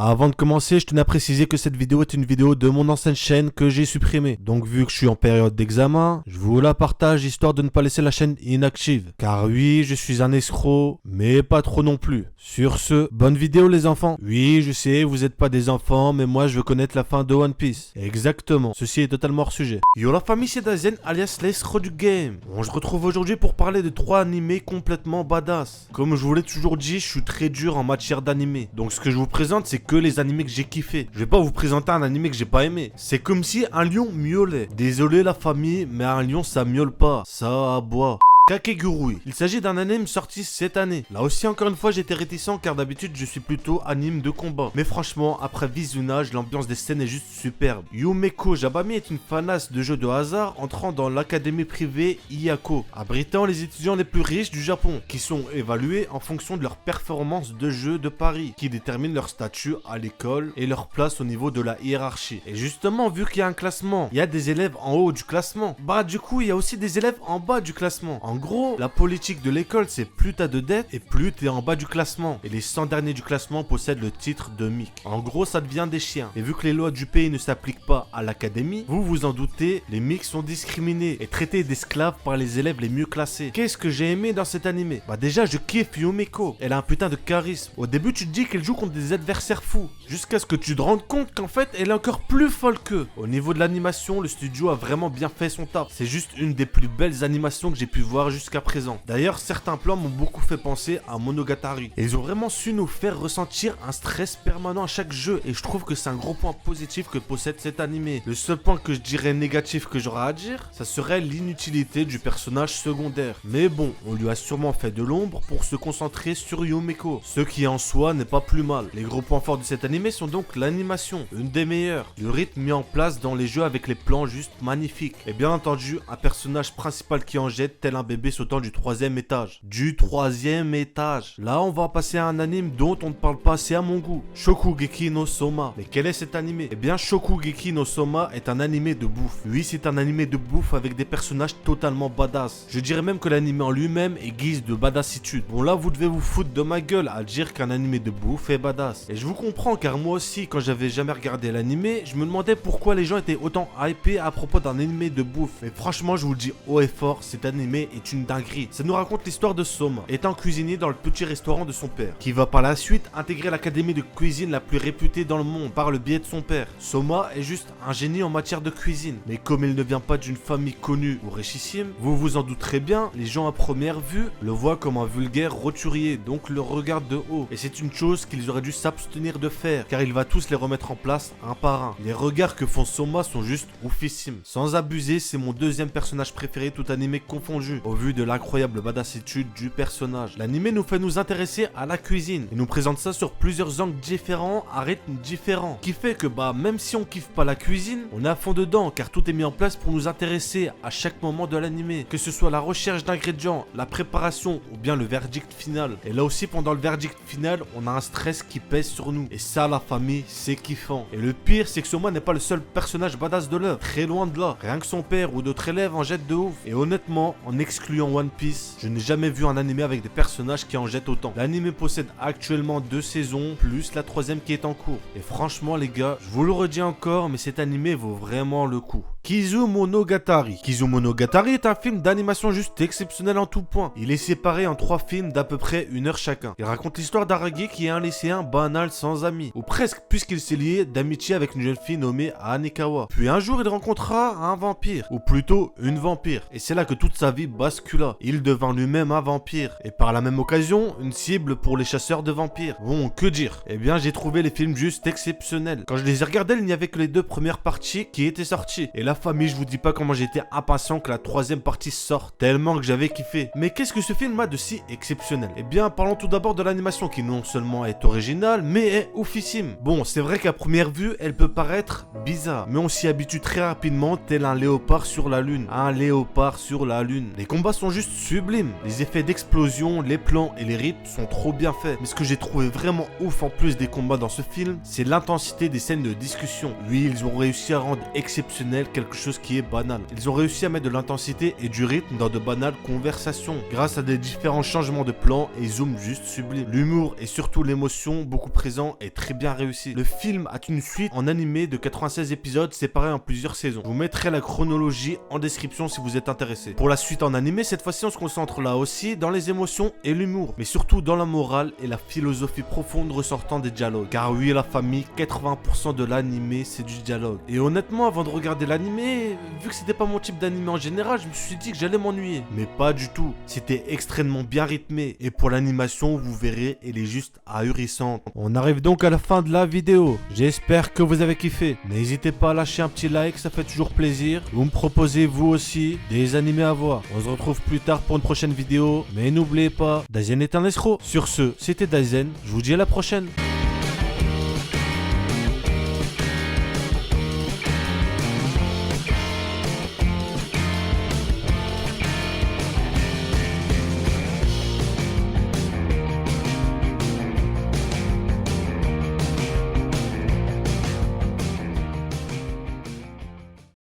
Avant de commencer, je tenais à préciser que cette vidéo est une vidéo de mon ancienne chaîne que j'ai supprimée. Donc vu que je suis en période d'examen, je vous la partage histoire de ne pas laisser la chaîne inactive. Car oui, je suis un escroc, mais pas trop non plus. Sur ce, bonne vidéo les enfants. Oui, je sais, vous êtes pas des enfants, mais moi je veux connaître la fin de One Piece. Exactement, ceci est totalement hors sujet. Yo la famille, c'est Dazen alias l'escroc du game. On se retrouve aujourd'hui pour parler de 3 animés complètement badass. Comme je vous l'ai toujours dit, je suis très dur en matière d'animé. Donc ce que je vous présente, c'est que les animés que j'ai kiffé. Je vais pas vous présenter un animé que j'ai pas aimé. C'est comme si un lion miaulait. Désolé la famille, mais un lion ça miaule pas, ça aboie. Kakegurui. Il s'agit d'un anime sorti cette année. Là aussi encore une fois j'étais réticent car d'habitude je suis plutôt anime de combat. Mais franchement après visionnage l'ambiance des scènes est juste superbe. Yumeko Jabami est une fanasse de jeux de hasard entrant dans l'académie privée Iyako, abritant les étudiants les plus riches du Japon, qui sont évalués en fonction de leur performance de jeu de Paris, qui détermine leur statut à l'école et leur place au niveau de la hiérarchie. Et justement vu qu'il y a un classement, il y a des élèves en haut du classement, bah du coup il y a aussi des élèves en bas du classement. En gros, la politique de l'école, c'est plus t'as de dettes et plus t'es en bas du classement. Et les 100 derniers du classement possèdent le titre de MIC. En gros, ça devient des chiens. Et vu que les lois du pays ne s'appliquent pas à l'académie, vous vous en doutez, les MIC sont discriminés et traités d'esclaves par les élèves les mieux classés. Qu'est-ce que j'ai aimé dans cet animé? Bah déjà, je kiffe Yumeko. Elle a un putain de charisme. Au début, tu te dis qu'elle joue contre des adversaires fous. Jusqu'à ce que tu te rendes compte qu'en fait, elle est encore plus folle qu'eux. Au niveau de l'animation, le studio a vraiment bien fait son taf. C'est juste une des plus belles animations que j'ai pu voir jusqu'à présent. D'ailleurs, certains plans m'ont beaucoup fait penser à Monogatari. Et ils ont vraiment su nous faire ressentir un stress permanent à chaque jeu et je trouve que c'est un gros point positif que possède cet animé. Le seul point que je dirais négatif que j'aurais à dire, ça serait l'inutilité du personnage secondaire. Mais bon, on lui a sûrement fait de l'ombre pour se concentrer sur Yumeko, ce qui en soi n'est pas plus mal. Les gros points forts de cet animé sont donc l'animation, une des meilleures, le rythme mis en place dans les jeux avec les plans juste magnifiques, et bien entendu un personnage principal qui en jette tel un bébé sautant du 3e étage. Du 3e étage. Là, on va passer à un anime dont on ne parle pas assez à mon goût. Shokugeki no Soma. Mais quel est cet animé? Eh bien, Shokugeki no Soma est un animé de bouffe. Oui, c'est un animé de bouffe avec des personnages totalement badass. Je dirais même que l'anime en lui-même est guise de badassitude. Bon, là, vous devez vous foutre de ma gueule à dire qu'un animé de bouffe est badass. Et je vous comprends, car moi aussi, quand j'avais jamais regardé l'animé, je me demandais pourquoi les gens étaient autant hypés à propos d'un animé de bouffe. Mais franchement, je vous le dis haut et fort, cet animé est une dinguerie. Ça nous raconte l'histoire de Soma, étant cuisinier dans le petit restaurant de son père, qui va par la suite intégrer l'académie de cuisine la plus réputée dans le monde par le biais de son père. Soma est juste un génie en matière de cuisine, mais comme il ne vient pas d'une famille connue ou richissime, vous vous en douterez bien, les gens à première vue le voient comme un vulgaire roturier, donc le regardent de haut. Et c'est une chose qu'ils auraient dû s'abstenir de faire, car il va tous les remettre en place un par un. Les regards que font Soma sont juste oufissimes. Sans abuser, c'est mon deuxième personnage préféré tout animé confondu, au vu de l'incroyable badassitude du personnage. L'anime nous fait nous intéresser à la cuisine et nous présente ça sur plusieurs angles différents, à rythme différent, qui fait que même si on kiffe pas la cuisine, on est à fond dedans car tout est mis en place pour nous intéresser à chaque moment de l'anime, que ce soit la recherche d'ingrédients, la préparation ou bien le verdict final. Et là aussi pendant le verdict final, on a un stress qui pèse sur nous et ça la famille, c'est kiffant. Et le pire c'est que Soma n'est pas le seul personnage badass de l'œuvre, très loin de là. Rien que son père ou d'autres élèves en jettent de ouf. Et honnêtement, en excluant One Piece, je n'ai jamais vu un animé avec des personnages qui en jettent autant. L'anime possède actuellement 2 saisons, plus la 3e qui est en cours. Et franchement les gars, je vous le redis encore, mais cet animé vaut vraiment le coup. Kizumonogatari. Kizumonogatari est un film d'animation juste exceptionnel en tout point. Il est séparé en 3 films d'à peu près 1 heure chacun. Il raconte l'histoire d'Aragi qui est un lycéen banal sans amis, ou presque puisqu'il s'est lié d'amitié avec une jeune fille nommée Anekawa. Puis un jour il rencontrera un vampire, ou plutôt une vampire. Et c'est là que toute sa vie bascula. Il devint lui-même un vampire, et par la même occasion, une cible pour les chasseurs de vampires. Bon, que dire? Eh bien j'ai trouvé les films juste exceptionnels. Quand je les ai regardés, il n'y avait que les 2 premières parties qui étaient sorties. Et la famille, je vous dis pas comment j'étais impatient que la 3e partie sorte, tellement que j'avais kiffé. Mais qu'est-ce que ce film a de si exceptionnel? Eh bien parlons tout d'abord de l'animation qui non seulement est originale, mais est oufissime. Bon, c'est vrai qu'à première vue, elle peut paraître bizarre, mais on s'y habitue très rapidement tel un léopard sur la lune. Un léopard sur la lune. Les combats sont juste sublimes. Les effets d'explosion, les plans et les rythmes sont trop bien faits. Mais ce que j'ai trouvé vraiment ouf en plus des combats dans ce film, c'est l'intensité des scènes de discussion. Oui, ils ont réussi à rendre exceptionnel quelque chose qui est banal. Ils ont réussi à mettre de l'intensité et du rythme dans de banales conversations, grâce à des différents changements de plan et zoom juste sublimes. L'humour et surtout l'émotion, beaucoup présent, est très bien réussi. Le film a une suite en animé de 96 épisodes séparés en plusieurs saisons. Je vous mettrai la chronologie en description si vous êtes intéressé. Pour la suite en animé, cette fois-ci on se concentre là aussi dans les émotions et l'humour, mais surtout dans la morale et la philosophie profonde ressortant des dialogues. Car oui, la famille, 80% de l'animé c'est du dialogue. Et honnêtement, avant de regarder l'animé, vu que c'était pas mon type d'animé en général, je me suis dit que j'allais m'ennuyer. Mais pas du tout. C'était extrêmement bien rythmé. Et pour l'animation, vous verrez, elle est juste ahurissante. On arrive donc à la fin de la vidéo. J'espère que vous avez kiffé. N'hésitez pas à lâcher un petit like, ça fait toujours plaisir. Vous me proposez vous aussi des animés à voir. On se retrouve plus tard pour une prochaine vidéo. Mais n'oubliez pas, Daisen est un escroc. Sur ce, c'était Daisen. Je vous dis à la prochaine.